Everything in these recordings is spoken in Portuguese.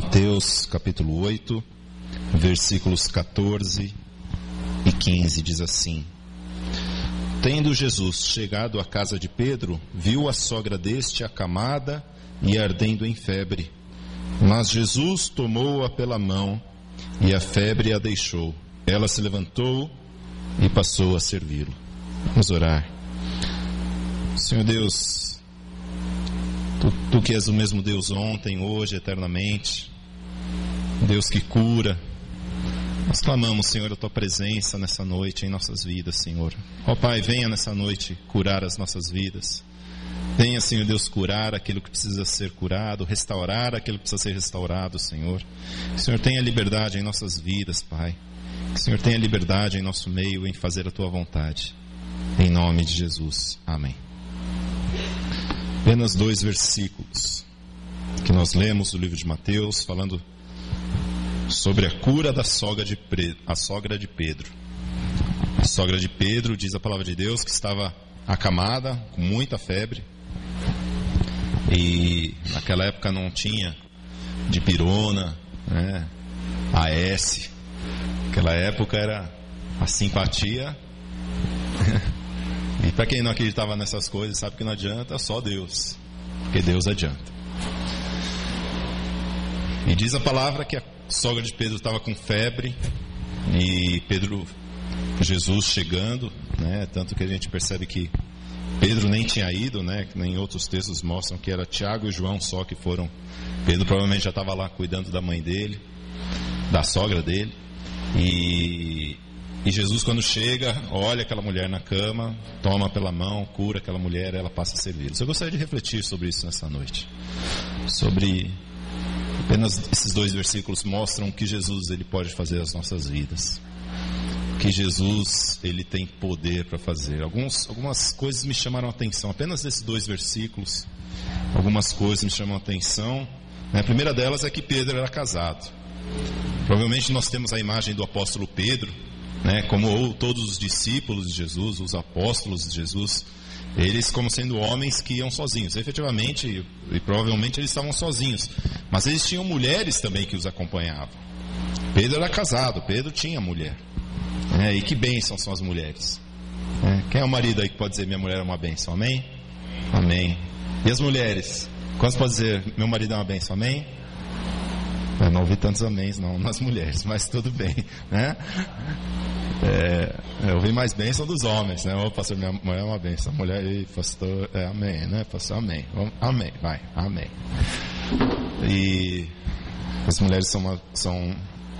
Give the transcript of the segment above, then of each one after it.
Mateus capítulo 8, versículos 14 e 15, diz assim: Tendo Jesus chegado à casa de Pedro, viu a sogra deste acamada e ardendo em febre. Mas Jesus tomou-a pela mão e a febre a deixou. Ela se levantou e passou a servi-lo. Vamos orar. Senhor Deus, Tu que és o mesmo Deus ontem, hoje, eternamente, Deus que cura, nós clamamos, Senhor, a Tua presença nessa noite em nossas vidas, Senhor. Ó Pai, venha nessa noite curar as nossas vidas. Venha, Senhor Deus, curar aquilo que precisa ser curado, restaurar aquilo que precisa ser restaurado, Senhor. Que o Senhor tenha liberdade em nossas vidas, Pai. Que o Senhor tenha liberdade em nosso meio em fazer a Tua vontade. Em nome de Jesus. Amém. Apenas 2 versículos que nós lemos do livro de Mateus, falando sobre a cura da sogra de Pedro. A sogra de Pedro, diz a palavra de Deus, que estava acamada, com muita febre. E naquela época não tinha dipirona, né, AS. Naquela época era a simpatia. E para quem não acreditava nessas coisas, sabe que não adianta, só Deus, porque Deus adianta. E diz a palavra que a sogra de Pedro estava com febre, e Jesus chegando, né, tanto que a gente percebe que Pedro nem tinha ido, né, que nem outros textos mostram que era Tiago e João só que foram. Pedro provavelmente já estava lá cuidando da mãe dele, da sogra dele, e Jesus, quando chega, olha aquela mulher na cama, toma pela mão, cura aquela mulher, ela passa a servi-los. Eu gostaria de refletir sobre isso nessa noite. Sobre apenas esses 2 versículos mostram o que Jesus ele pode fazer nas nossas vidas. O que Jesus ele tem poder para fazer. Algumas coisas me chamaram a atenção. Apenas desses 2 versículos, algumas coisas me chamam a atenção. A primeira delas é que Pedro era casado. Provavelmente nós temos a imagem do apóstolo Pedro, né, como todos os discípulos de Jesus, os apóstolos de Jesus, eles como sendo homens que iam sozinhos. Efetivamente, e provavelmente eles estavam sozinhos, mas eles tinham mulheres também que os acompanhavam. Pedro era casado, Pedro tinha mulher, e que bênção são as mulheres, Quem é o marido aí que pode dizer minha mulher é uma bênção? Amém? Amém. E as mulheres? Quantos podem dizer meu marido é uma bênção? Amém? Eu não ouvi tantos améns não nas mulheres, mas tudo bem, né? Eu ouvi mais bênção dos homens, né? Ô, pastor, minha mulher é uma bênção. Mulher e pastor, amém, né? Pastor, amém. Amém, vai, amém. E as mulheres são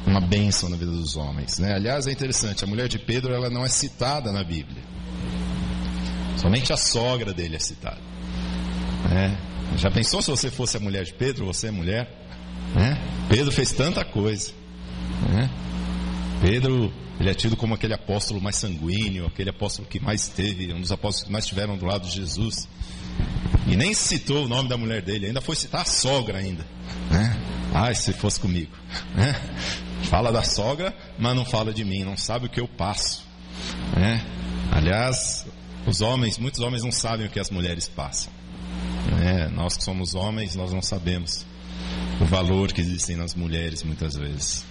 uma bênção na vida dos homens, né? Aliás, é interessante, a mulher de Pedro, ela não é citada na Bíblia. Somente a sogra dele é citada, né? Já pensou se você fosse a mulher de Pedro? Você é mulher? Pedro fez tanta coisa, Pedro, ele é tido como aquele apóstolo mais sanguíneo, aquele apóstolo que mais teve, um dos apóstolos que mais estiveram do lado de Jesus, e nem citou o nome da mulher dele, ainda foi citar a sogra ainda, Ai, se fosse comigo, Fala da sogra, mas não fala de mim, não sabe o que eu passo, Aliás, muitos homens não sabem o que as mulheres passam, Nós que somos homens, nós não sabemos o valor que existem nas mulheres muitas vezes,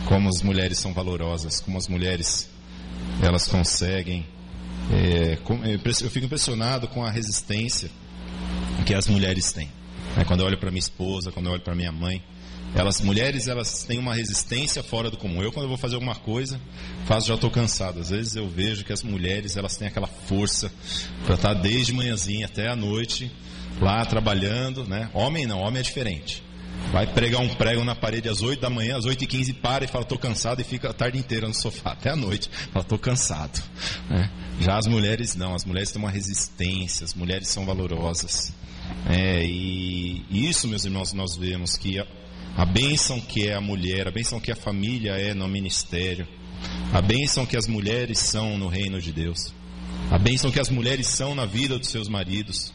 como as mulheres são valorosas, como as mulheres elas conseguem, eu fico impressionado com a resistência que as mulheres têm, quando eu olho para minha esposa, quando eu olho para minha mãe, mulheres elas têm uma resistência fora do comum. Eu, quando eu vou fazer alguma coisa, já estou cansado. Às vezes eu vejo que as mulheres elas têm aquela força para estar desde manhãzinha até a noite lá trabalhando, Homem não, homem é diferente. Vai pregar um prego na parede às 8 da manhã, às 8h15 para e fala, estou cansado, e fica a tarde inteira no sofá, até a noite, fala, estou cansado, Já as mulheres não, as mulheres têm uma resistência, as mulheres são valorosas, e isso, meus irmãos, nós vemos que a bênção que é a mulher, a bênção que a família é no ministério, a bênção que as mulheres são no reino de Deus, a bênção que as mulheres são na vida dos seus maridos.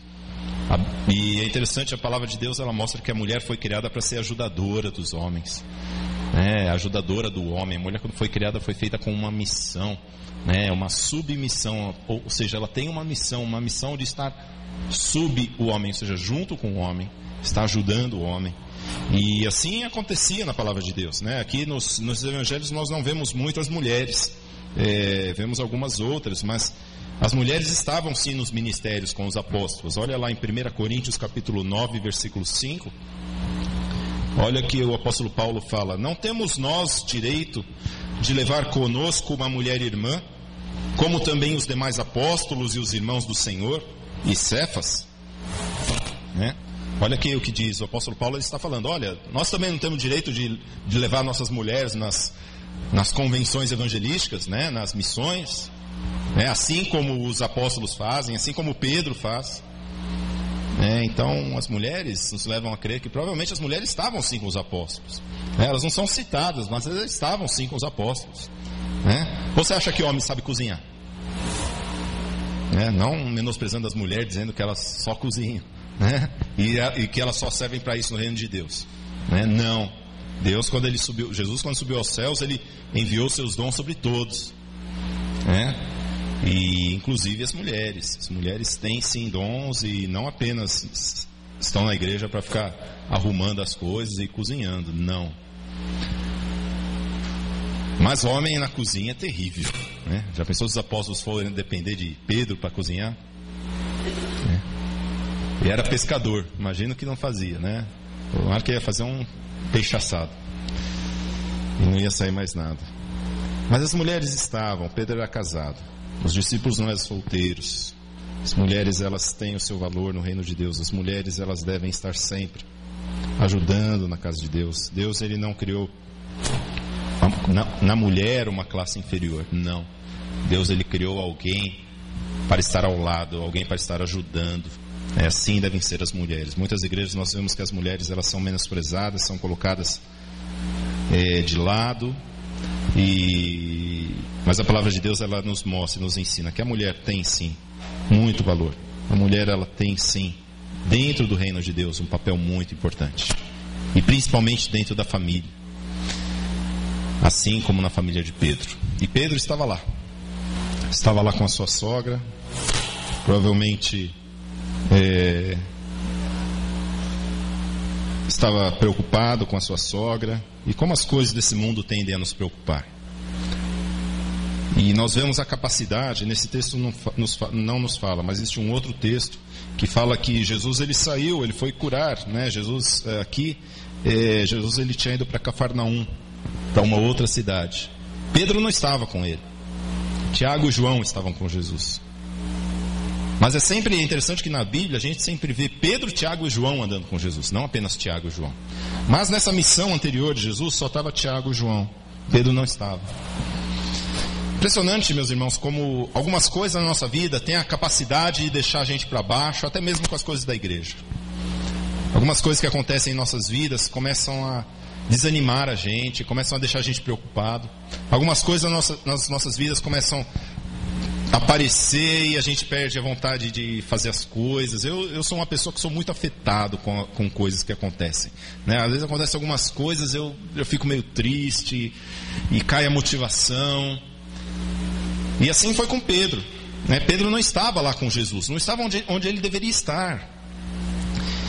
E é interessante, a palavra de Deus ela mostra que a mulher foi criada para ser ajudadora dos homens, ajudadora do homem. A mulher, quando foi criada, foi feita com uma missão, uma submissão, ou seja, ela tem uma missão de estar sub o homem, ou seja, junto com o homem, está ajudando o homem. E assim acontecia na palavra de Deus, né? Aqui nos evangelhos nós não vemos muito as mulheres, vemos algumas outras, mas as mulheres estavam sim nos ministérios com os apóstolos. Olha lá em 1 Coríntios capítulo 9, versículo 5. Olha que o apóstolo Paulo fala: não temos nós direito de levar conosco uma mulher irmã, como também os demais apóstolos e os irmãos do Senhor e Cefas, né? Olha aqui o que diz o apóstolo Paulo, ele está falando: olha, nós também não temos direito de levar nossas mulheres nas convenções evangelísticas, né? Nas missões, né? Assim como os apóstolos fazem, assim como Pedro faz. Então as mulheres nos levam a crer que provavelmente as mulheres estavam sim com os apóstolos, né? Elas não são citadas, mas elas estavam sim com os apóstolos, né? Você acha que homem sabe cozinhar? Não menosprezando as mulheres, dizendo que elas só cozinham, né? E que elas só servem para isso no reino de Deus, né? Não. Deus, Jesus quando subiu aos céus, ele enviou seus dons sobre todos, né? E inclusive as mulheres. As mulheres têm sim dons e não apenas estão na igreja para ficar arrumando as coisas e cozinhando, não. Mas homem na cozinha é terrível, né? Já pensou se os apóstolos forem depender de Pedro para cozinhar? E era pescador, imagino que não fazia, né? Eu acho que ia fazer um peixe assado e não ia sair mais nada. Mas as mulheres estavam, Pedro era casado, os discípulos não eram solteiros. As mulheres, elas têm o seu valor no reino de Deus. As mulheres, elas devem estar sempre ajudando na casa de Deus. Deus, ele não criou na mulher uma classe inferior, não. Deus, ele criou alguém para estar ao lado, alguém para estar ajudando. Assim devem ser as mulheres. Muitas igrejas nós vemos que as mulheres, elas são menosprezadas, são colocadas de lado. Mas a palavra de Deus, ela nos mostra, nos ensina que a mulher tem sim muito valor. A mulher, ela tem sim, dentro do reino de Deus, um papel muito importante. E principalmente dentro da família. Assim como na família de Pedro. E Pedro estava lá. Estava lá com a sua sogra. Provavelmente estava preocupado com a sua sogra. E como as coisas desse mundo tendem a nos preocupar. E nós vemos a capacidade, nesse texto não nos fala, mas existe um outro texto que fala que Jesus, ele saiu, ele foi curar, né? Jesus ele tinha ido para Cafarnaum, para uma outra cidade. Pedro não estava com ele. Tiago e João estavam com Jesus. Mas é sempre interessante que na Bíblia a gente sempre vê Pedro, Tiago e João andando com Jesus, não apenas Tiago e João. Mas nessa missão anterior de Jesus só estava Tiago e João. Pedro não estava. Impressionante, meus irmãos, como algumas coisas na nossa vida têm a capacidade de deixar a gente para baixo, até mesmo com as coisas da igreja. Algumas coisas que acontecem em nossas vidas começam a desanimar a gente, começam a deixar a gente preocupado. Algumas coisas nas nossas vidas começam a aparecer e a gente perde a vontade de fazer as coisas. Eu sou uma pessoa que sou muito afetado com coisas que acontecem, né? Às vezes acontecem algumas coisas, eu fico meio triste e cai a motivação. E assim foi com Pedro, né? Pedro não estava lá com Jesus, não estava onde ele deveria estar.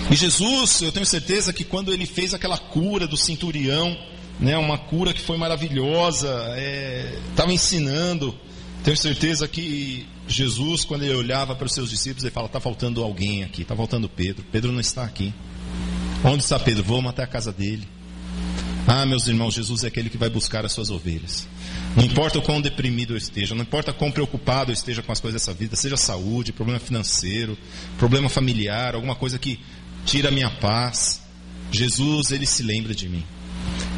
E Jesus, eu tenho certeza que quando ele fez aquela cura do centurião, né, uma cura que foi maravilhosa, estava ensinando. Tenho certeza que Jesus, quando ele olhava para os seus discípulos, ele fala: está faltando alguém aqui, está faltando Pedro. Pedro não está aqui. Onde está Pedro? Vou até a casa dele. Ah, meus irmãos, Jesus é aquele que vai buscar as suas ovelhas. Não importa o quão deprimido eu esteja, não importa quão preocupado eu esteja com as coisas dessa vida, seja saúde, problema financeiro, problema familiar, alguma coisa que tira a minha paz, Jesus, ele se lembra de mim.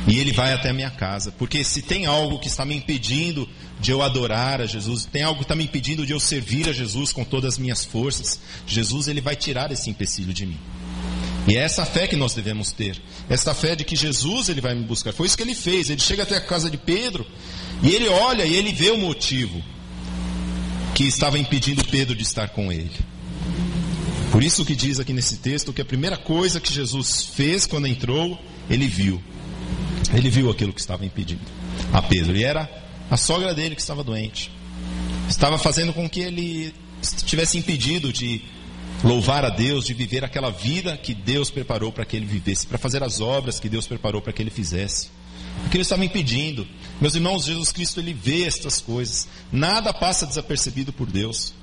E ele vai até a minha casa, porque se tem algo que está me impedindo de eu adorar a Jesus, tem algo que está me impedindo de eu servir a Jesus com todas as minhas forças, Jesus, ele vai tirar esse empecilho de mim. E é essa fé que nós devemos ter, essa fé de que Jesus, ele vai me buscar. Foi isso que ele fez. Ele chega até a casa de Pedro e ele olha e ele vê o motivo que estava impedindo Pedro de estar com ele. Por isso que diz aqui nesse texto que a primeira coisa que Jesus fez quando entrou, ele viu aquilo que estava impedindo a Pedro. E era a sogra dele que estava doente. Estava fazendo com que ele estivesse impedido de louvar a Deus, de viver aquela vida que Deus preparou para que ele vivesse, para fazer as obras que Deus preparou para que ele fizesse. O que ele estava impedindo. Meus irmãos, Jesus Cristo, ele vê estas coisas. Nada passa desapercebido por Deus.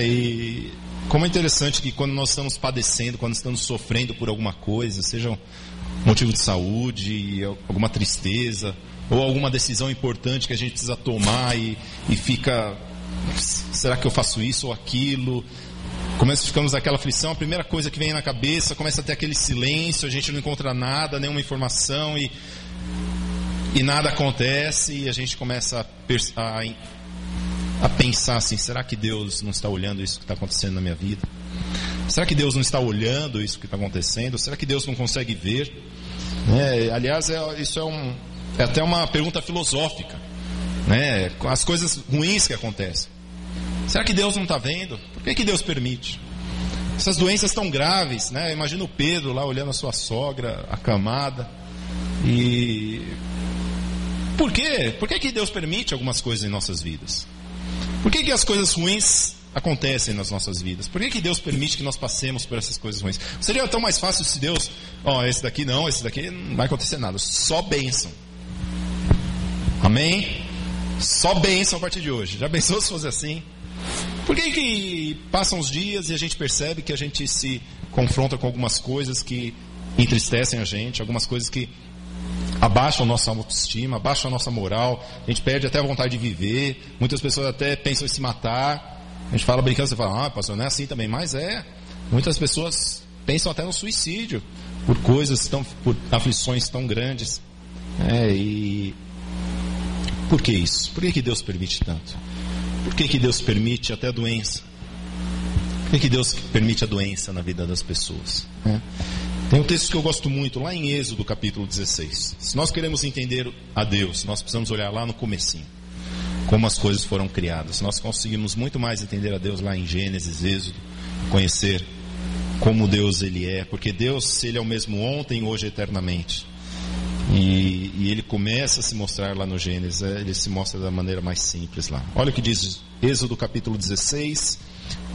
E como é interessante que quando nós estamos padecendo, quando estamos sofrendo por alguma coisa, seja um motivo de saúde, alguma tristeza, ou alguma decisão importante que a gente precisa tomar e fica, será que eu faço isso ou aquilo? Ficamos naquela aflição, a primeira coisa que vem na cabeça, começa a ter aquele silêncio, a gente não encontra nada, nenhuma informação e nada acontece, e a gente começa a pensar assim, será que Deus não está olhando isso que está acontecendo na minha vida? Será que Deus não está olhando isso que está acontecendo? Será que Deus não consegue ver? Aliás, isso é até uma pergunta filosófica, as coisas ruins que acontecem. Será que Deus não está vendo? Por que Deus permite? Essas doenças tão graves, Imagina o Pedro lá olhando a sua sogra acamada. E por quê? Por que Deus permite algumas coisas em nossas vidas? Por que as coisas ruins acontecem nas nossas vidas? Por que Deus permite que nós passemos por essas coisas ruins? Seria tão mais fácil se Deus, esse daqui não vai acontecer nada, só bênção. Amém? Só bênção a partir de hoje. Já pensou se fosse assim? Por que passam os dias e a gente percebe que a gente se confronta com algumas coisas que entristecem a gente, algumas coisas que abaixam a nossa autoestima, abaixam a nossa moral, a gente perde até a vontade de viver, muitas pessoas até pensam em se matar, a gente fala brincando, você fala, pastor, não é assim também, mas muitas pessoas pensam até no suicídio, por por aflições tão grandes, e por que isso? Por que Deus permite tanto? Por que Deus permite até a doença? Por que Deus permite a doença na vida das pessoas? Tem um texto que eu gosto muito, lá em Êxodo capítulo 16. Se nós queremos entender a Deus, nós precisamos olhar lá no comecinho, como as coisas foram criadas. Nós conseguimos muito mais entender a Deus lá em Gênesis, Êxodo, conhecer como Deus ele é, porque Deus, ele é o mesmo ontem, hoje e eternamente. E ele começa a se mostrar lá no Gênesis, ele se mostra da maneira mais simples lá. Olha o que diz Êxodo capítulo 16,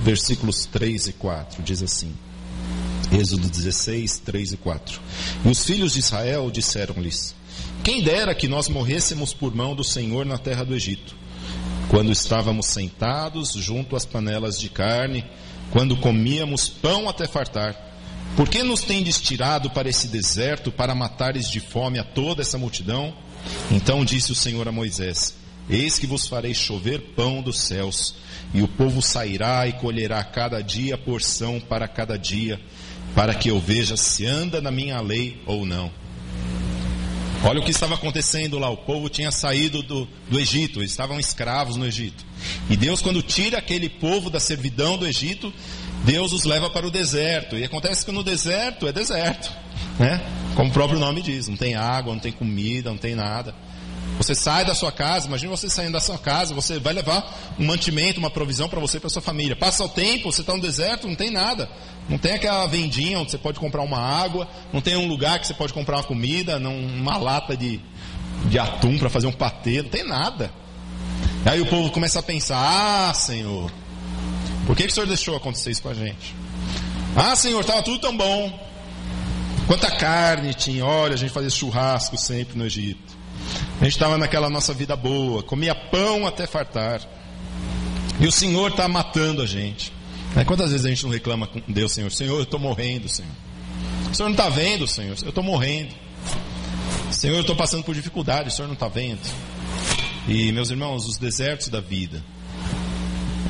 versículos 3 e 4, diz assim. Êxodo 16, 3 e 4. E os filhos de Israel disseram-lhes: quem dera que nós morrêssemos por mão do Senhor na terra do Egito, quando estávamos sentados junto às panelas de carne, quando comíamos pão até fartar. Por que nos tendes tirado para esse deserto, para matares de fome a toda essa multidão? Então disse o Senhor a Moisés: eis que vos farei chover pão dos céus, e o povo sairá e colherá cada dia porção para cada dia, para que eu veja se anda na minha lei ou não. Olha o que estava acontecendo lá, o povo tinha saído do Egito, eles estavam escravos no Egito. E Deus, quando tira aquele povo da servidão do Egito, Deus os leva para o deserto. E acontece que no deserto é deserto, como o próprio nome diz, não tem água, não tem comida, não tem nada. Você sai da sua casa, imagina você saindo da sua casa, você vai levar um mantimento, uma provisão para você e para sua família. Passa o tempo, você está no deserto, não tem nada. Não tem aquela vendinha onde você pode comprar uma água, não tem um lugar que você pode comprar uma comida, uma lata de atum para fazer um patê, não tem nada. Aí o povo começa a pensar: Senhor, por que o Senhor deixou acontecer isso com a gente? Senhor, estava tudo tão bom. Quanta carne tinha, olha, a gente fazia churrasco sempre no Egito. A gente estava naquela nossa vida boa, comia pão até fartar. E o Senhor está matando a gente. Quantas vezes a gente não reclama com Deus, Senhor? Senhor, eu estou morrendo, Senhor. O Senhor não está vendo, Senhor? Eu estou morrendo. Senhor, eu estou passando por dificuldade, o Senhor não está vendo. E, meus irmãos, os desertos da vida,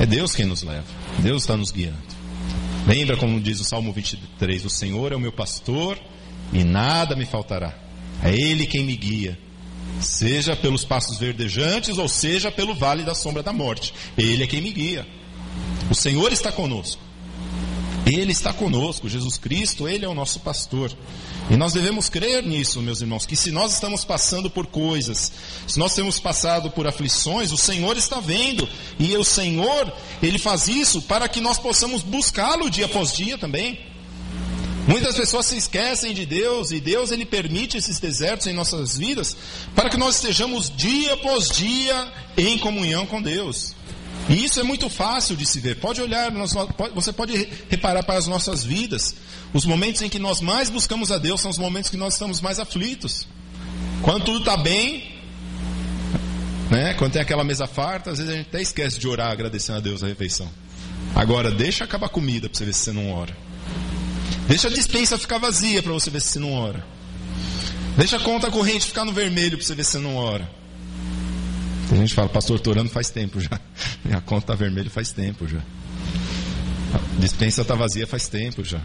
é Deus quem nos leva. Deus está nos guiando. Lembra como diz o Salmo 23, o Senhor é o meu pastor e nada me faltará. É Ele quem me guia, seja pelos pastos verdejantes ou seja pelo vale da sombra da morte. Ele é quem me guia. O Senhor está conosco. Ele está conosco, Jesus Cristo, Ele é o nosso pastor. E nós devemos crer nisso, meus irmãos, que se nós estamos passando por coisas, se nós temos passado por aflições, o Senhor está vendo. E o Senhor, Ele faz isso para que nós possamos buscá-lo dia após dia também. Muitas pessoas se esquecem de Deus, e Deus, Ele permite esses desertos em nossas vidas, para que nós estejamos dia após dia em comunhão com Deus. E isso é muito fácil de se ver. Pode olhar, você pode reparar para as nossas vidas. Os momentos em que nós mais buscamos a Deus são os momentos que nós estamos mais aflitos. Quando tudo está bem, né? Quando tem aquela mesa farta, às vezes a gente até esquece de orar agradecendo a Deus a refeição. Agora, deixa acabar a comida para você ver se você não ora. Deixa a despensa ficar vazia para você ver se você não ora. Deixa a conta corrente ficar no vermelho para você ver se você não ora. Tem gente que fala, pastor, estou orando faz tempo já. Minha conta está vermelha faz tempo já. A despensa está vazia faz tempo já.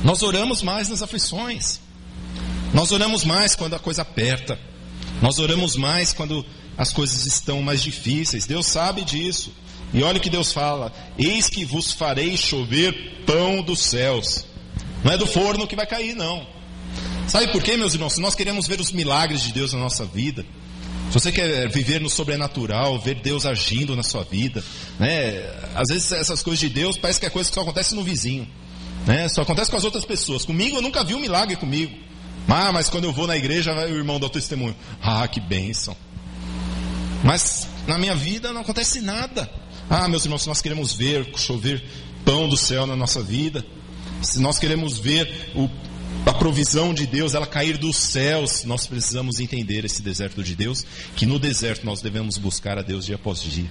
Nós oramos mais nas aflições. Nós oramos mais quando a coisa aperta. Nós oramos mais quando as coisas estão mais difíceis. Deus sabe disso. E olha o que Deus fala: eis que vos farei chover pão dos céus. Não é do forno que vai cair, não. Sabe por quê, meus irmãos? Se nós queremos ver os milagres de Deus na nossa vida, se você quer viver no sobrenatural, ver Deus agindo na sua vida, né? Às vezes essas coisas de Deus parece que é coisa que só acontece no vizinho, né? Só acontece com as outras pessoas. Comigo eu nunca vi um milagre comigo. Mas quando eu vou na igreja, vai o irmão dar o testemunho. Ah, que bênção. Mas na minha vida não acontece nada. Meus irmãos, se nós queremos ver chover pão do céu na nossa vida, se nós queremos ver a provisão de Deus, ela cair dos céus, nós precisamos entender esse deserto de Deus, que no deserto nós devemos buscar a Deus dia após dia.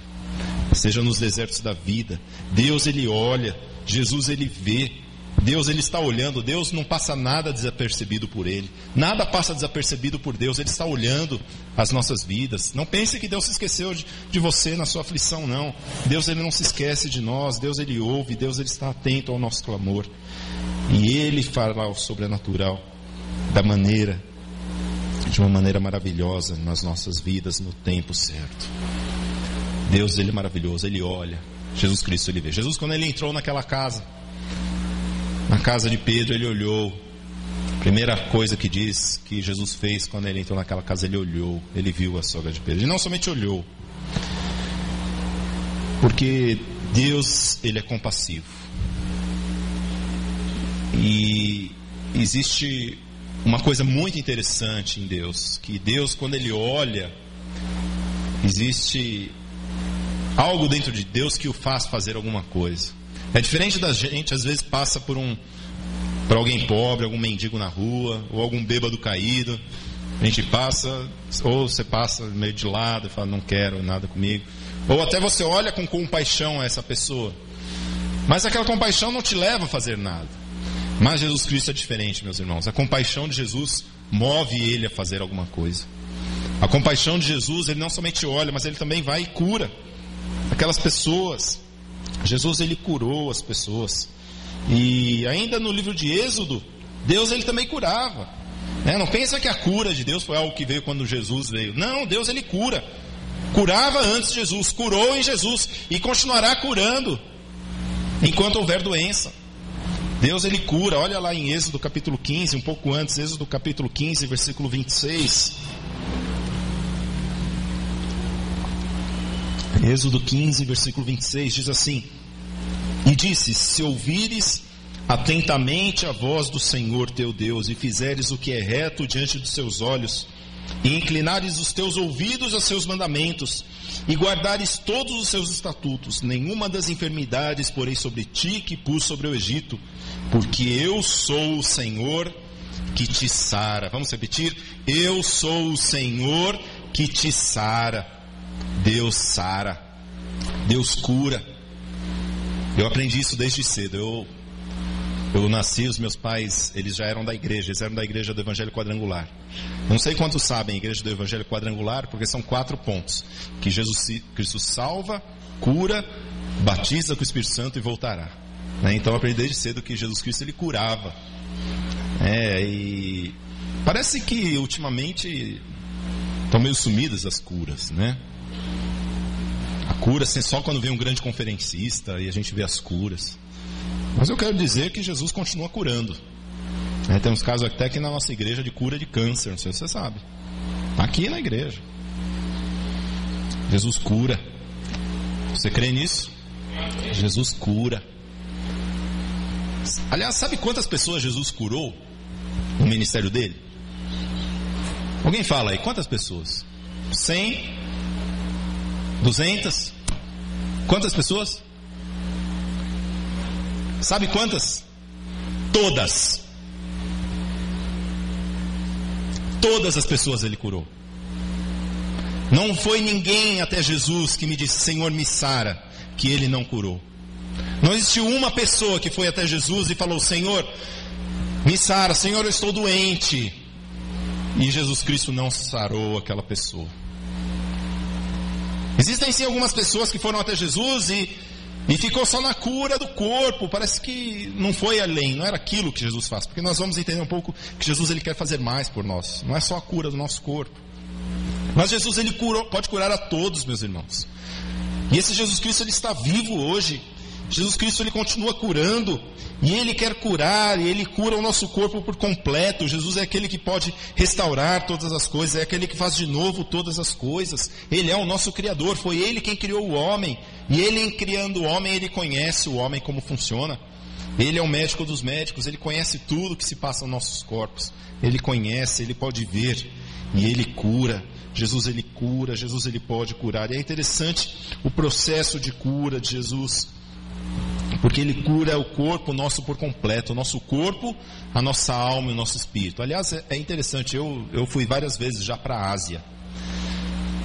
Seja nos desertos da vida, Deus ele olha, Jesus ele vê, Deus ele está olhando. Deus não passa nada desapercebido por ele, nada passa desapercebido por Deus. Ele está olhando as nossas vidas. Não pense que Deus se esqueceu de você na sua aflição, não. Deus ele não se esquece de nós. Deus ele ouve, Deus ele está atento ao nosso clamor, e ele fará o sobrenatural de uma maneira maravilhosa nas nossas vidas no tempo certo. Deus ele é maravilhoso, ele olha. Jesus Cristo ele vê. Jesus, quando ele entrou naquela casa, na casa de Pedro, ele olhou. A primeira coisa que diz que Jesus fez quando ele entrou naquela casa, ele olhou, ele viu a sogra de Pedro. Ele não somente olhou, porque Deus ele é compassivo. E existe uma coisa muito interessante em Deus, que Deus, quando ele olha, existe algo dentro de Deus que o faz fazer alguma coisa. É diferente da gente, às vezes passa por alguém pobre, algum mendigo na rua, ou algum bêbado caído. A gente passa, ou você passa meio de lado e fala, não quero nada comigo. Ou até você olha com compaixão a essa pessoa, mas aquela compaixão não te leva a fazer nada. Mas Jesus Cristo é diferente, meus irmãos. A compaixão de Jesus move ele a fazer alguma coisa. A compaixão de Jesus, ele não somente olha, mas ele também vai e cura aquelas pessoas. Jesus ele curou as pessoas. E ainda no livro de Êxodo, Deus ele também curava. Não pensa que a cura de Deus foi algo que veio quando Jesus veio. Não, Deus ele cura. Curava antes de Jesus, curou em Jesus e continuará curando enquanto houver doença. Deus ele cura. Olha lá em Êxodo capítulo 15, um pouco antes, Êxodo capítulo 15, versículo 26. Êxodo 15, versículo 26, diz assim: e disse, se ouvires atentamente a voz do Senhor teu Deus, e fizeres o que é reto diante dos seus olhos, e inclinares os teus ouvidos a seus mandamentos, e guardares todos os seus estatutos, nenhuma das enfermidades porei sobre ti que pus sobre o Egito, porque eu sou o Senhor que te sara. Vamos repetir? Eu sou o Senhor que te sara. Deus sara, Deus cura. Eu aprendi isso desde cedo. Eu nasci, os meus pais, eles já eram da igreja, eles eram da igreja do Evangelho Quadrangular. Não sei quantos sabem a igreja do Evangelho Quadrangular, porque são 4 pontos: que Jesus Cristo salva, cura, batiza com o Espírito Santo e voltará. Então eu aprendi desde cedo que Jesus Cristo ele curava. E parece que ultimamente estão meio sumidas as curas, né? A cura assim, só quando vem um grande conferencista e a gente vê as curas. Mas eu quero dizer que Jesus continua curando. Temos casos até aqui na nossa igreja de cura de câncer, não sei se você sabe. Aqui na igreja Jesus cura. Você crê nisso? Jesus cura. Aliás, sabe quantas pessoas Jesus curou no ministério dele? Alguém fala aí, quantas pessoas? 100? 200? Quantas pessoas? Sabe quantas? Todas. Todas as pessoas ele curou. Não foi ninguém até Jesus que me disse: Senhor, me sara, que ele não curou. Não existiu uma pessoa que foi até Jesus e falou: Senhor, me sara, Senhor, eu estou doente. E Jesus Cristo não sarou aquela pessoa. Existem sim algumas pessoas que foram até Jesus e ficou só na cura do corpo. Parece que não foi além, não era aquilo que Jesus faz. Porque nós vamos entender um pouco que Jesus ele quer fazer mais por nós. Não é só a cura do nosso corpo. Mas Jesus ele pode curar a todos, meus irmãos. E esse Jesus Cristo ele está vivo hoje. Jesus Cristo ele continua curando. E ele quer curar, e ele cura o nosso corpo por completo. Jesus é aquele que pode restaurar todas as coisas, é aquele que faz de novo todas as coisas. Ele é o nosso Criador, foi ele quem criou o homem. E ele, em criando o homem, ele conhece o homem como funciona. Ele é o médico dos médicos, ele conhece tudo que se passa nos nossos corpos. Ele conhece, ele pode ver, e ele cura. Jesus ele cura, Jesus ele pode curar. E é interessante o processo de cura de Jesus, porque ele cura o corpo nosso por completo, o nosso corpo, a nossa alma e o nosso espírito. Aliás, é interessante, eu fui várias vezes já para a Ásia,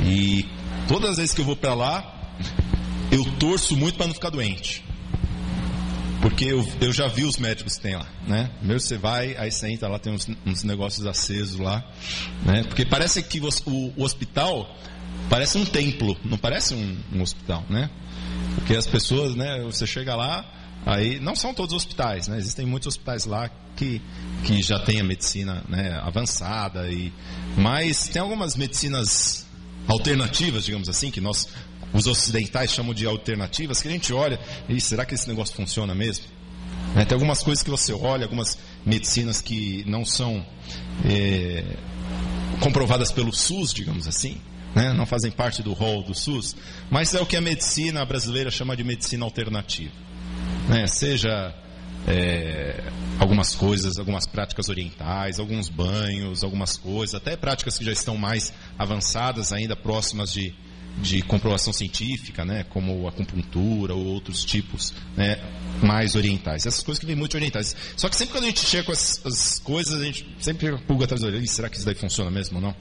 e todas as vezes que eu vou para lá, eu torço muito para não ficar doente, porque eu já vi os médicos que tem lá, né? Primeiro você vai, aí você entra lá, tem uns negócios acesos lá, né? Porque parece que o hospital parece um templo, não parece um hospital, né? Porque as pessoas, né, você chega lá, aí não são todos os hospitais, né? Existem muitos hospitais lá que já tem a medicina, né, avançada, mas tem algumas medicinas alternativas, digamos assim, que os ocidentais chamam de alternativas, que a gente olha e será que esse negócio funciona mesmo? Tem algumas coisas que você olha, algumas medicinas que não são comprovadas pelo SUS, digamos assim, né? Não fazem parte do rol do SUS, mas é o que a medicina brasileira chama de medicina alternativa, né? Seja algumas coisas, algumas práticas orientais, alguns banhos, algumas coisas, até práticas que já estão mais avançadas, ainda próximas de comprovação científica, né? Como acupuntura ou outros tipos, né, mais orientais. Essas coisas que vêm muito orientais. Só que sempre quando a gente chega com essas coisas, a gente sempre fica pulga atrás da orelha: será que isso daí funciona mesmo ou não?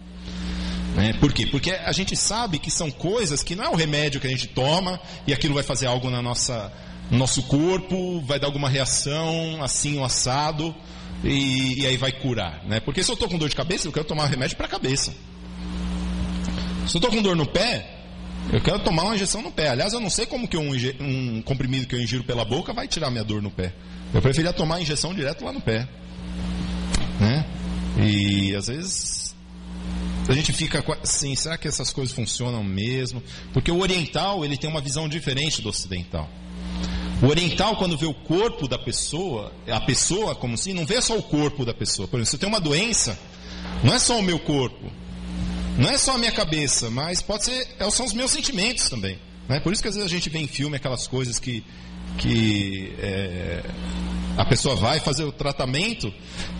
Por quê? Porque a gente sabe que são coisas que não é o remédio que a gente toma e aquilo vai fazer algo no nosso corpo, vai dar alguma reação assim, um assado, e aí vai curar, né? Porque se eu estou com dor de cabeça, eu quero tomar remédio para a cabeça. Se eu estou com dor no pé, eu quero tomar uma injeção no pé. Aliás, eu não sei como que um comprimido que eu ingiro pela boca vai tirar minha dor no pé. Eu preferia tomar a injeção direto lá no pé, né? E às vezes a gente fica assim: será que essas coisas funcionam mesmo? Porque o oriental ele tem uma visão diferente do ocidental. O oriental, quando vê o corpo da pessoa, a pessoa como assim, não vê só o corpo da pessoa. Por exemplo, se eu tenho uma doença, não é só o meu corpo, não é só a minha cabeça, mas são os meus sentimentos também, né? Por isso que às vezes a gente vê em filme aquelas coisas que a pessoa vai fazer o tratamento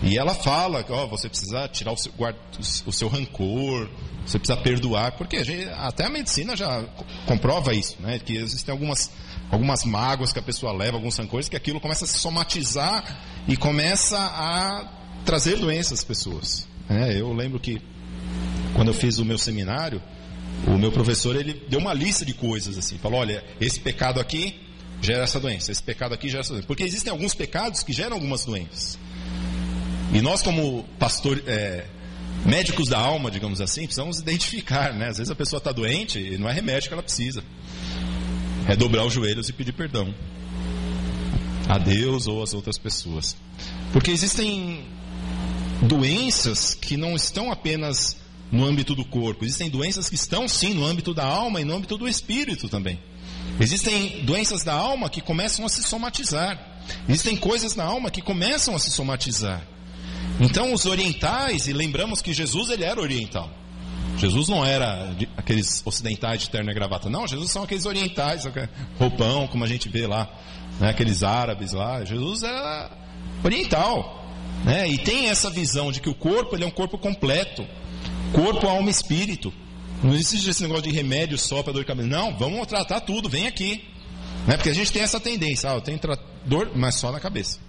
e ela fala: você precisa tirar o seu rancor, você precisa perdoar, porque até a medicina já comprova isso, né? Que existem algumas mágoas que a pessoa leva, alguns rancores, que aquilo começa a se somatizar e começa a trazer doenças às pessoas, né? Eu lembro que quando eu fiz o meu seminário, o meu professor ele deu uma lista de coisas assim, falou: olha, esse pecado aqui gera essa doença, esse pecado aqui gera essa doença. Porque existem alguns pecados que geram algumas doenças. E nós, como médicos da alma, digamos assim, precisamos identificar, né? Às vezes a pessoa está doente e não é remédio que ela precisa. É dobrar os joelhos e pedir perdão a Deus ou às outras pessoas. Porque existem doenças que não estão apenas no âmbito do corpo. Existem doenças que estão sim no âmbito da alma e no âmbito do espírito também. Existem doenças da alma que começam a se somatizar. Existem coisas na alma que começam a se somatizar. Então os orientais, e lembramos que Jesus ele era oriental. Jesus não era aqueles ocidentais de terno e gravata. Não, Jesus são aqueles orientais, roupão, como a gente vê lá, né, aqueles árabes lá. Jesus era oriental, né? E tem essa visão de que o corpo ele é um corpo completo. Corpo, alma e espírito. Não existe esse negócio de remédio só para dor de cabeça. Não, vamos tratar tudo, vem aqui. Né? Porque a gente tem essa tendência, eu tenho dor, mas só na cabeça.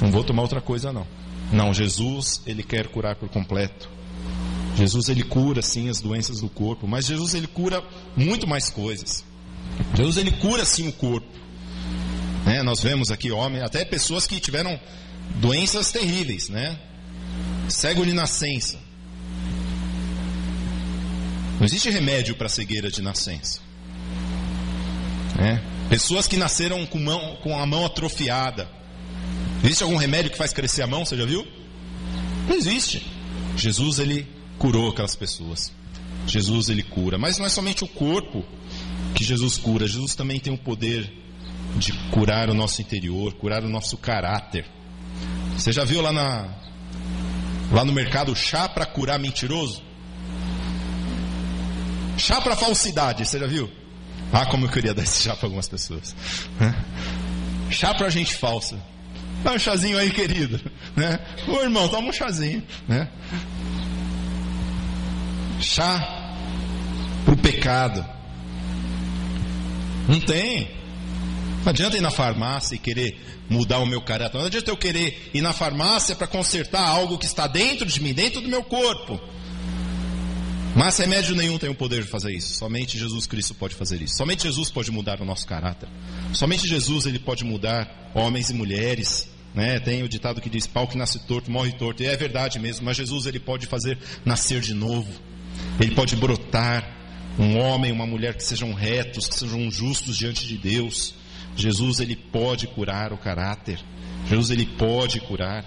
Não vou tomar outra coisa não. Não, Jesus, Ele quer curar por completo. Jesus, Ele cura sim as doenças do corpo, mas Jesus, Ele cura muito mais coisas. Jesus, Ele cura sim o corpo. Né? Nós vemos aqui homens, até pessoas que tiveram doenças terríveis, né? Cego de nascença. Não existe remédio para cegueira de nascença. Né? Pessoas que nasceram com a mão atrofiada. Existe algum remédio que faz crescer a mão? Você já viu? Não existe. Jesus, Ele curou aquelas pessoas. Jesus, Ele cura. Mas não é somente o corpo que Jesus cura. Jesus também tem o poder de curar o nosso interior, curar o nosso caráter. Você já viu lá no mercado chá para curar mentiroso? Chá para falsidade, você já viu? Ah, como eu queria dar esse chá para algumas pessoas. Chá para gente falsa. Dá um chazinho aí, querido. Né? Ô irmão, toma um chazinho. Né? Chá para o pecado. Não tem. Não adianta ir na farmácia e querer mudar o meu caráter. Não adianta eu querer ir na farmácia para consertar algo que está dentro de mim, dentro do meu corpo. Mas remédio nenhum tem o poder de fazer isso. Somente Jesus Cristo pode fazer isso. Somente Jesus pode mudar o nosso caráter. Somente Jesus, Ele pode mudar homens e mulheres. Né? Tem o ditado que diz, pau que nasce torto, morre torto. E é verdade mesmo, mas Jesus, Ele pode fazer nascer de novo. Ele pode brotar um homem, uma mulher que sejam retos, que sejam justos diante de Deus. Jesus, Ele pode curar o caráter. Jesus, Ele pode curar.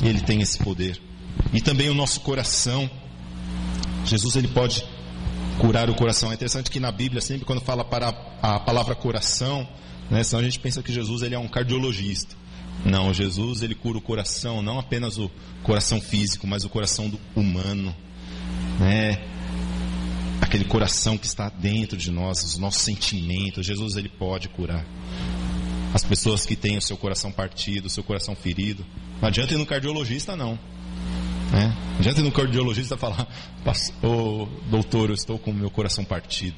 E Ele tem esse poder. E também o nosso coração. Jesus, Ele pode curar o coração. É interessante que na Bíblia, sempre quando fala para a palavra coração, né, senão a gente pensa que Jesus, Ele é um cardiologista. Não, Jesus, Ele cura o coração, não apenas o coração físico, mas o coração humano. Né? Aquele coração que está dentro de nós, os nossos sentimentos. Jesus, Ele pode curar. As pessoas que têm o seu coração partido, o seu coração ferido. Não adianta ir no cardiologista, não. Não adianta ir no cardiologista falar, ô doutor, eu estou com o meu coração partido.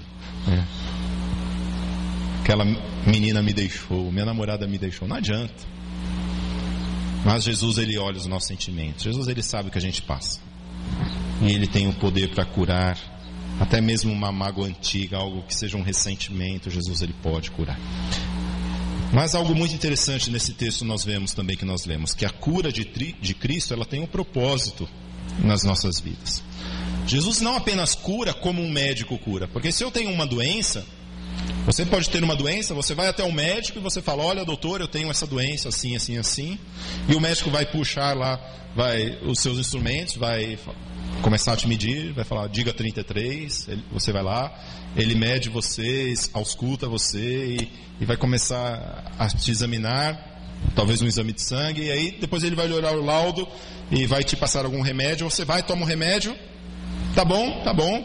Aquela menina me deixou, minha namorada me deixou. Não adianta. Mas Jesus, Ele olha os nossos sentimentos. Jesus, Ele sabe o que a gente passa. E Ele tem o poder para curar até mesmo uma mágoa antiga, algo que seja um ressentimento. Jesus, Ele pode curar. Mas algo muito interessante nesse texto nós vemos também, que nós lemos, que a cura de Cristo, ela tem um propósito nas nossas vidas. Jesus não apenas cura como um médico cura, porque se eu tenho uma doença, você pode ter uma doença, você vai até o médico e você fala, olha doutor, eu tenho essa doença assim, assim, assim, e o médico vai puxar lá, os seus instrumentos, vai começar a te medir, vai falar, diga 33, você vai lá, ele mede você, ausculta você e vai começar a te examinar, talvez um exame de sangue, e aí depois ele vai olhar o laudo e vai te passar algum remédio, você vai, toma um remédio, tá bom,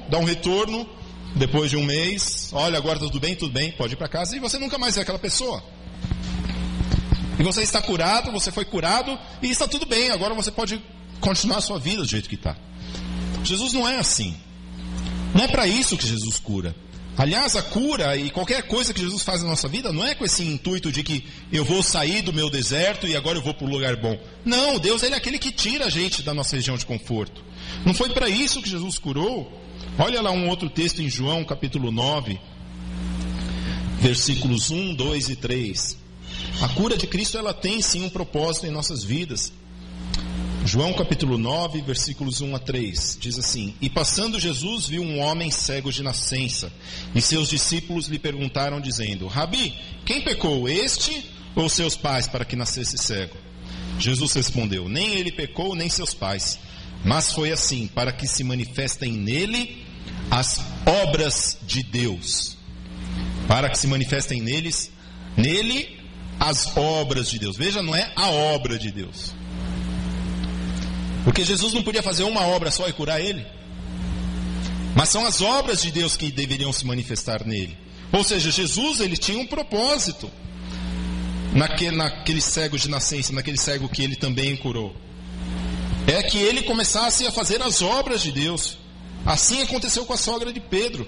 dá um retorno, depois de um mês, olha, agora tudo bem, pode ir para casa, e você nunca mais vê aquela pessoa. E você está curado, você foi curado, e está tudo bem, agora você pode continuar a sua vida do jeito que está. Jesus não é assim. Não é para isso que Jesus cura. Aliás, a cura e qualquer coisa que Jesus faz na nossa vida não é com esse intuito de que eu vou sair do meu deserto e agora eu vou para um lugar bom. Não, Deus, Ele é aquele que tira a gente da nossa região de conforto. Não foi para isso que Jesus curou. Olha lá um outro texto em João capítulo 9, versículos 1, 2 e 3. A cura de Cristo, ela tem sim um propósito em nossas vidas. João capítulo 9, versículos 1 a 3, diz assim: E passando Jesus viu um homem cego de nascença, e seus discípulos lhe perguntaram dizendo, Rabi, quem pecou, este ou seus pais, para que nascesse cego? Jesus respondeu, nem ele pecou, nem seus pais, mas foi assim, para que se manifestem nele as obras de Deus. Para que se manifestem nele as obras de Deus. Veja, não é a obra de Deus. Porque Jesus não podia fazer uma obra só e curar ele. Mas são as obras de Deus que deveriam se manifestar nele. Ou seja, Jesus, ele tinha um propósito naquele cego de nascença, naquele cego que ele também curou. É que ele começasse a fazer as obras de Deus. Assim aconteceu com a sogra de Pedro.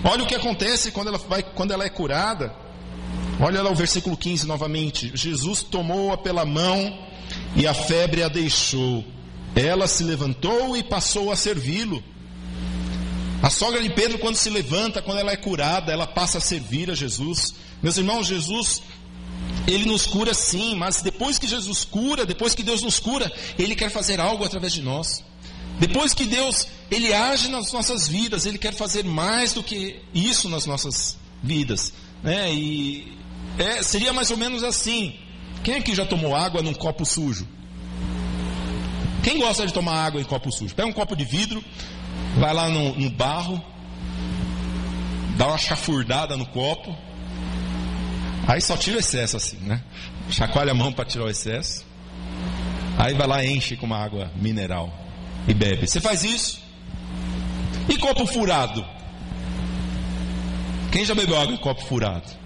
Olha o que acontece quando ela é curada. Olha lá o versículo 15 novamente. Jesus tomou-a pela mão e a febre a deixou. Ela se levantou e passou a servi-lo. A sogra de Pedro, quando se levanta, quando ela é curada, ela passa a servir a Jesus. Meus irmãos, Jesus, Ele nos cura sim, mas depois que Jesus cura, depois que Deus nos cura, Ele quer fazer algo através de nós. Depois que Deus, Ele age nas nossas vidas, Ele quer fazer mais do que isso nas nossas vidas, né? Seria mais ou menos assim. Quem aqui já tomou água num copo sujo? Quem gosta de tomar água em copo sujo? Pega um copo de vidro, vai lá no barro, dá uma chafurdada no copo, aí só tira o excesso assim, né? Chacoalha a mão para tirar o excesso, aí vai lá, enche com uma água mineral e bebe. Você faz isso? E copo furado? Quem já bebeu água em copo furado?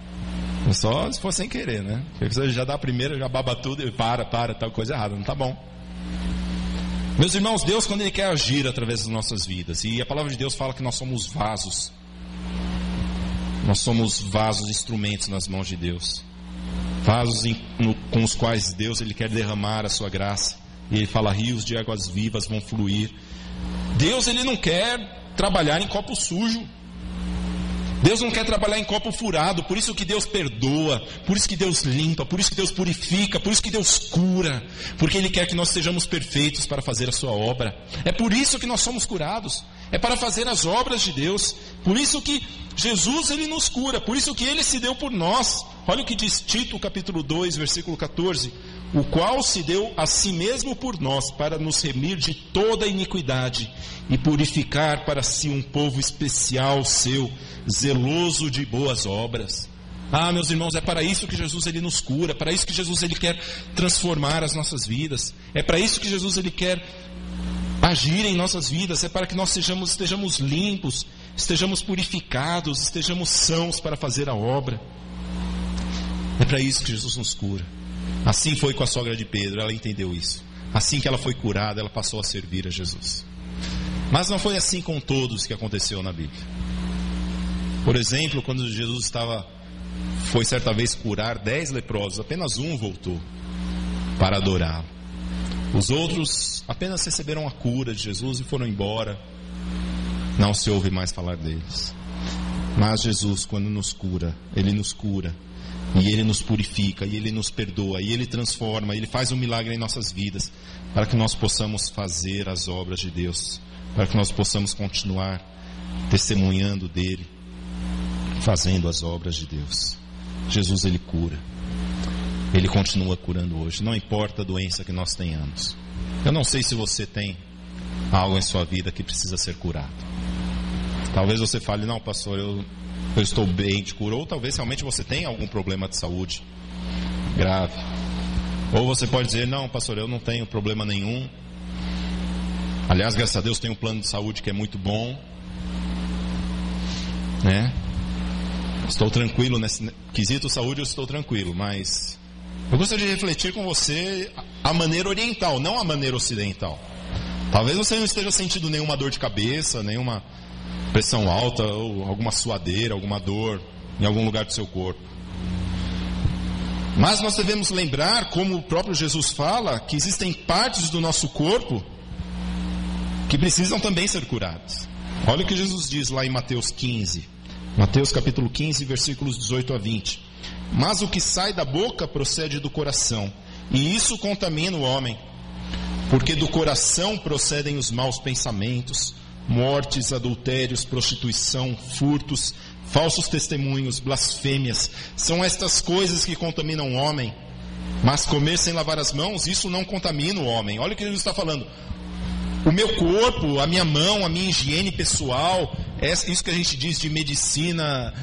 Só se for sem querer, né? Porque você já dá a primeira, já baba tudo e para, tá coisa errada, não tá bom. Meus irmãos, Deus, quando Ele quer agir através das nossas vidas, e a palavra de Deus fala que nós somos vasos, instrumentos nas mãos de Deus, vasos com os quais Deus Ele quer derramar a sua graça, e Ele fala, rios de águas vivas vão fluir. Deus, Ele não quer trabalhar em copo sujo, Deus não quer trabalhar em copo furado. Por isso que Deus perdoa, por isso que Deus limpa, por isso que Deus purifica, por isso que Deus cura, porque Ele quer que nós sejamos perfeitos para fazer a sua obra. É por isso que nós somos curados, é para fazer as obras de Deus. Por isso que Jesus, Ele nos cura, por isso que Ele se deu por nós. Olha o que diz Tito capítulo 2, versículo 14: o qual se deu a si mesmo por nós, para nos remir de toda iniquidade e purificar para si um povo especial seu, zeloso de boas obras. Ah, meus irmãos, é para isso que Jesus Ele nos cura, para isso que Jesus Ele quer transformar as nossas vidas, é para isso que Jesus Ele quer agir em nossas vidas, é para que nós estejamos limpos, estejamos purificados, estejamos sãos para fazer a obra. É para isso que Jesus nos cura. Assim foi com a sogra de Pedro, ela entendeu isso. Assim que ela foi curada, ela passou a servir a Jesus. Mas não foi assim com todos que aconteceu na Bíblia. Por exemplo, quando Jesus foi certa vez curar 10 leprosos, apenas um voltou para adorá-lo. Os outros apenas receberam a cura de Jesus e foram embora. Não se ouve mais falar deles. Mas Jesus, quando nos cura, Ele nos cura, e Ele nos purifica, e Ele nos perdoa, e Ele transforma, Ele faz um milagre em nossas vidas, para que nós possamos fazer as obras de Deus, para que nós possamos continuar testemunhando dEle, fazendo as obras de Deus. Jesus, Ele cura, Ele continua curando hoje, não importa a doença que nós tenhamos. Eu não sei se você tem algo em sua vida que precisa ser curado. Talvez você fale, não, pastor, eu estou bem de cura. Ou talvez realmente você tenha algum problema de saúde grave. Ou você pode dizer, não, pastor, eu não tenho problema nenhum. Aliás, graças a Deus, tenho um plano de saúde que é muito bom, né? Estou tranquilo nesse quesito saúde, eu estou tranquilo. Mas eu gostaria de refletir com você a maneira oriental, não a maneira ocidental. Talvez você não esteja sentindo nenhuma dor de cabeça, nenhuma pressão alta, ou alguma suadeira, alguma dor em algum lugar do seu corpo. Mas nós devemos lembrar, como o próprio Jesus fala, que existem partes do nosso corpo que precisam também ser curadas. Olha o que Jesus diz lá em Mateus 15. Mateus capítulo 15, versículos 18 a 20. Mas o que sai da boca procede do coração, e isso contamina o homem. Porque do coração procedem os maus pensamentos, mortes, adultérios, prostituição, furtos, falsos testemunhos, blasfêmias. São estas coisas que contaminam o homem. Mas comer sem lavar as mãos, isso não contamina o homem. Olha o que Jesus está falando. O meu corpo, a minha mão, a minha higiene pessoal, isso que a gente diz de medicina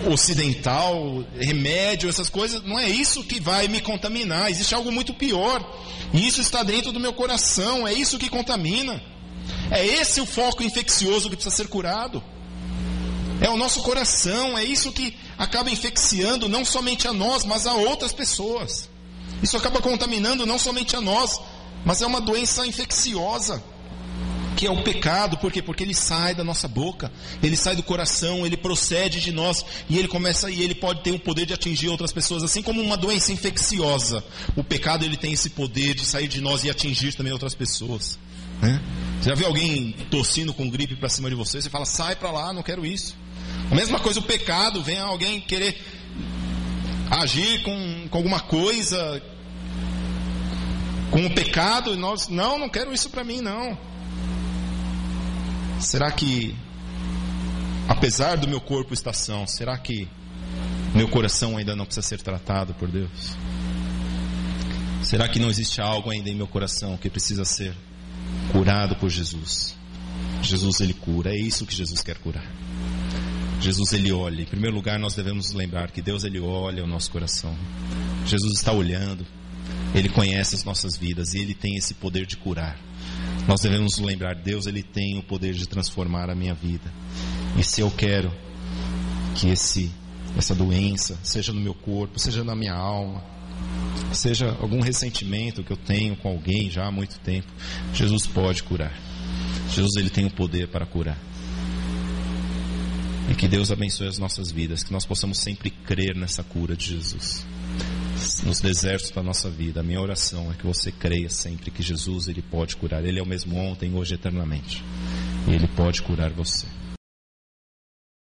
ocidental, remédio, essas coisas, não é isso que vai me contaminar. Existe algo muito pior. E isso está dentro do meu coração, é isso que contamina. É esse o foco infeccioso que precisa ser curado. É o nosso coração, é isso que acaba infecciando não somente a nós, mas a outras pessoas. Isso acaba contaminando não somente a nós, mas é uma doença infecciosa que é o pecado. Por quê? Porque ele sai da nossa boca, ele sai do coração, ele procede de nós, e ele pode ter o poder de atingir outras pessoas, assim como uma doença infecciosa. O pecado, ele tem esse poder de sair de nós e atingir também outras pessoas, né? Você já viu alguém tossindo com gripe para cima de você? Você fala, sai para lá, não quero isso. A mesma coisa o pecado, vem alguém querer agir com alguma coisa, com o pecado, e nós, não quero isso para mim, não. Será que, apesar do meu corpo estar são, será que meu coração ainda não precisa ser tratado por Deus? Será que não existe algo ainda em meu coração que precisa ser curado por Jesus? Jesus, ele cura, é isso que Jesus quer curar. Jesus, ele olha. Em primeiro lugar, nós devemos lembrar que Deus, ele olha o nosso coração. Jesus está olhando, ele conhece as nossas vidas e ele tem esse poder de curar. Nós devemos lembrar, Deus, ele tem o poder de transformar a minha vida. E se eu quero que essa doença, seja no meu corpo, seja na minha alma, seja algum ressentimento que eu tenho com alguém já há muito tempo, Jesus pode curar. Jesus, ele tem o poder para curar. E que Deus abençoe as nossas vidas, que nós possamos sempre crer nessa cura de Jesus nos desertos da nossa vida. A minha oração é que você creia sempre que Jesus, ele pode curar. Ele é o mesmo ontem, hoje e eternamente, e ele pode curar você.